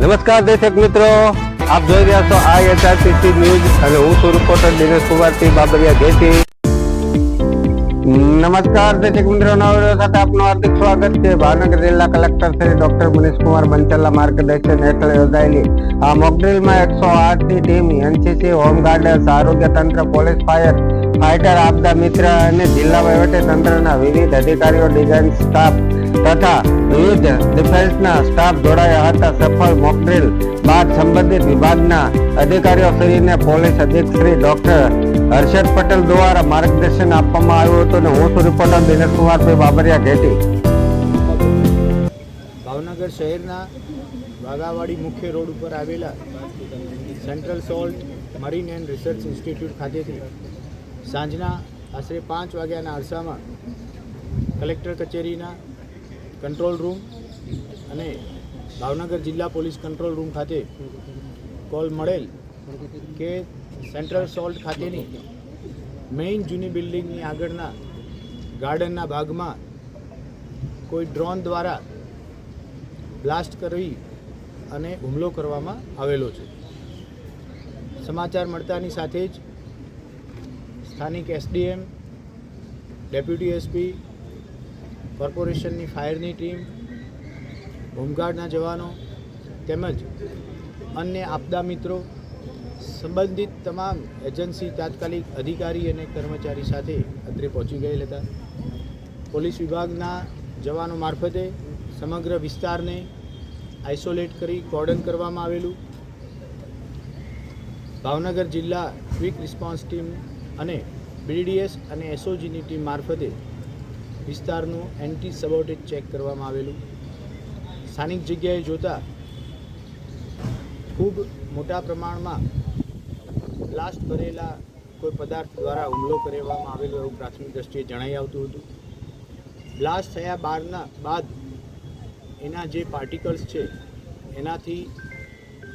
નમસ્કાર દર્શક મિત્રો, આપ જોઈ રહ્યા છો IHRTC ન્યૂઝ અને હું છું રિપોર્ટર દિનેશ કુમારસિંહ બાબરિયા ઘેટી. નમસ્કાર દર્શક મિત્રો, નવા વિડિયો સાથે આપનું હાર્દિક સ્વાગત છે. ભાવનગર જિલ્લા કલેક્ટર શ્રી ડોક્ટર મનીષ કુમાર બંચલના માર્ગદર્શન હેઠળ યોજાયેલી આ મોકડ્રીલમાં 108 ની ટીમ NCC, હોમગાર્ડ્સ, આરોગ્ય તંત્ર, પોલીસ, ફાઈટર, આપદા મિત્ર અને જિલ્લા વહીવટી તંત્રના વિવિધ અધિકારીઓ, ડિઝાઇન સ્ટાફ તથા વિવિધ ડિફેન્સના સ્ટાફ જોડાયા હતા. સફળ મોકડ્રીલ બાદ સંબંધિત વિભાગના અધિકારીઓ શ્રીને પોલીસ અધિક્ષક શ્રી ડોક્ટર હર્ષદ પટેલ દ્વારા માર્ગદર્શન આપવામાં આવ્યું હતું. અને હું છું રિપોર્ટર દિનેશ કુમારસિંહ બાબરિયા ઘેટી. ભાવનગર શહેરના વાઘાવાડી મુખ્ય રોડ ઉપર આવેલા central salt marine and research institute ખાતેથી સાંજના આશરે 5 વાગ્યાના અરસામાં કલેક્ટર કચેરીના કંટ્રોલ રૂમ અને ભાવનગર જિલ્લા પોલીસ કંટ્રોલ રૂમ ખાતે કોલ મળેલ કે સેન્ટ્રલ સોલ્ટ ખાતેની મેઇન જૂની બિલ્ડિંગની આગળના ગાર્ડનના ભાગમાં કોઈ ડ્રોન દ્વારા બ્લાસ્ટ કરી અને હુમલો કરવામાં આવેલો છે. સમાચાર મળતાની સાથે જ સ્થાનિક SDM, ડેપ્યુટી SP, કોર્પોરેશનની ફાયરની ટીમ, હોમગાર્ડના જવાનો તેમજ અન્ય આપદા મિત્રો, સંબંધિત તમામ એજન્સી તાત્કાલિક અધિકારી અને કર્મચારી સાથે અત્રે પહોંચી ગયેલ હતા. પોલીસ વિભાગના જવાનો મારફતે સમગ્ર વિસ્તારને આઇસોલેટ કરી કોર્ડન કરવામાં આવેલું. ભાવનગર જિલ્લા ક્વિક રિસ્પોન્સ ટીમ અને BDDS અને SOGની ટીમ મારફતે વિસ્તારનું એન્ટી સબોટેજ ચેક કરવામાં આવેલું. સ્થાનિક જગ્યાએ જોતા ખૂબ મોટા પ્રમાણમાં બ્લાસ્ટ કરેલા કોઈ પદાર્થ દ્વારા હુમલો કરવામાં આવેલો એવું પ્રાથમિક દ્રષ્ટિએ જણાઈ આવતું હતું. બ્લાસ્ટ થયા બાદ એના જે પાર્ટિકલ્સ છે એનાથી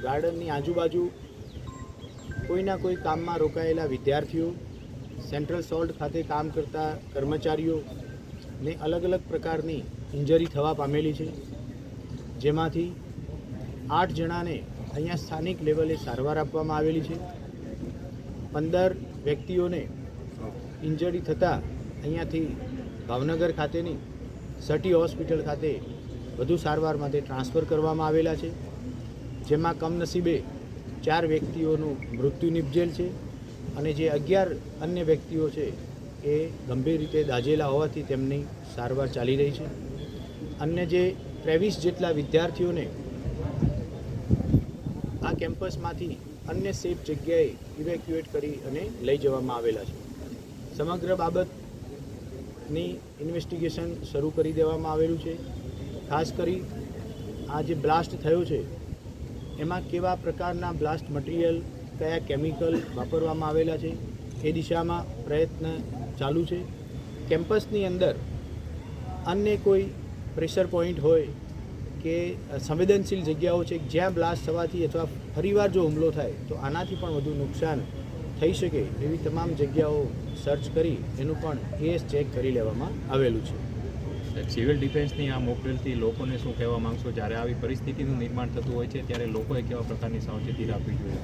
ગાર્ડનની આજુબાજુ કોઈના કોઈ કામમાં રોકાયેલા વિદ્યાર્થીઓ, સેન્ટ્રલ સોલ્ટ ખાતે કામ કરતા કર્મચારીઓને અલગ અલગ પ્રકારની ઇન્જરી થવા પામેલી છે. જેમાંથી 8 જણાને અહીંયા સ્થાનિક લેવલે સારવાર આપવામાં આવેલી છે. 15 વ્યક્તિઓને ઇન્જરી થતાં અહીંયાથી ભાવનગર ખાતેની સટી હોસ્પિટલ ખાતે વધુ સારવાર માટે ટ્રાન્સફર કરવામાં આવેલા છે. જેમાં કમનસીબે 4 વ્યક્તિઓનું મૃત્યુ નિપજેલ છે અને જે 11 અન્ય વ્યક્તિઓ છે એ ગંભીર રીતે દાઝેલા હોવાથી તેમની સારવાર ચાલી રહી છે. અન્ય જે 23 જેટલા વિદ્યાર્થીઓને આ કેમ્પસમાંથી અન્ય સેફ જગ્યાએ ઇવેક્યુએટ કરી અને લઈ જવામાં આવેલા છે. સમગ્ર બાબતની ઇન્વેસ્ટિગેશન શરૂ કરી દેવામાં આવેલું છે. ખાસ કરી આ જે બ્લાસ્ટ થયો છે એમાં કેવા પ્રકારના બ્લાસ્ટ મટીરિયલ, કયા કેમિકલ વાપરવામાં આવેલા છે એ દિશામાં પ્રયત્ન ચાલુ છે. કેમ્પસની અંદર અન્ય કોઈ પ્રેશર પોઈન્ટ હોય કે સંવેદનશીલ જગ્યાઓ છે જ્યાં બ્લાસ્ટ થવાથી અથવા ફરીવાર જો હુમલો થાય તો આનાથી પણ વધુ નુકસાન થઈ શકે એવી તમામ જગ્યાઓ સર્ચ કરી એનું પણ કેસ ચેક કરી લેવામાં આવેલું છે. સિવિલ ડિફેન્સની આ મોકડ્રીલથી લોકોને શું કહેવા માંગશો? જ્યારે આવી પરિસ્થિતિનું નિર્માણ થતું હોય છે ત્યારે લોકોએ કેવા પ્રકારની સાવચેતી રાખવી જોઈએ?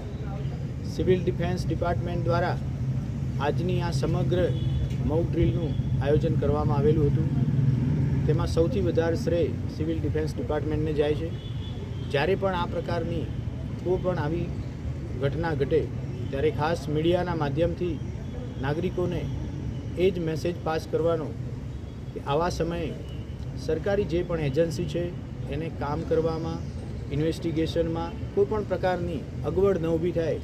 સિવિલ ડિફેન્સ ડિપાર્ટમેન્ટ દ્વારા આજની આ સમગ્ર મોકડ્રીલનું આયોજન કરવામાં આવેલું હતું. તેમાં સૌથી વધારે શ્રેય સિવિલ ડિફેન્સ ડિપાર્ટમેન્ટને જાય છે. જ્યારે પણ આ પ્રકારની કોઈ પણ આવી ઘટના ઘટે ત્યારે ખાસ મીડિયાના માધ્યમથી નાગરિકોને એ જ મેસેજ પાસ કરવાનો કે આવા સમયે સરકારી જે પણ એજન્સી છે એને કામ કરવામાં, ઇન્વેસ્ટિગેશનમાં કોઈ પણ પ્રકારની અગવડ ન ઊભી થાય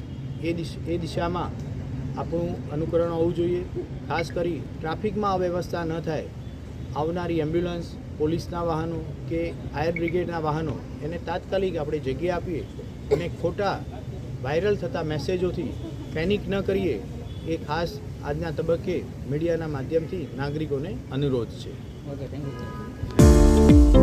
એ દિશામાં આપણું અનુકરણ હોવું જોઈએ. ખાસ કરી ટ્રાફિકમાં અવ્યવસ્થા ન થાય, આવનારી એમ્બ્યુલન્સ, પોલીસના વાહનો કે ફાયર બ્રિગેડના વાહનો એને તાત્કાલિક આપણે જગ્યા આપીએ અને ખોટા વાયરલ થતા મેસેજોથી પેનિક ન કરીએ એ ખાસ આજના તબક્કે મીડિયાના માધ્યમથી નાગરિકોને અનુરોધ છે. Okay, thank you.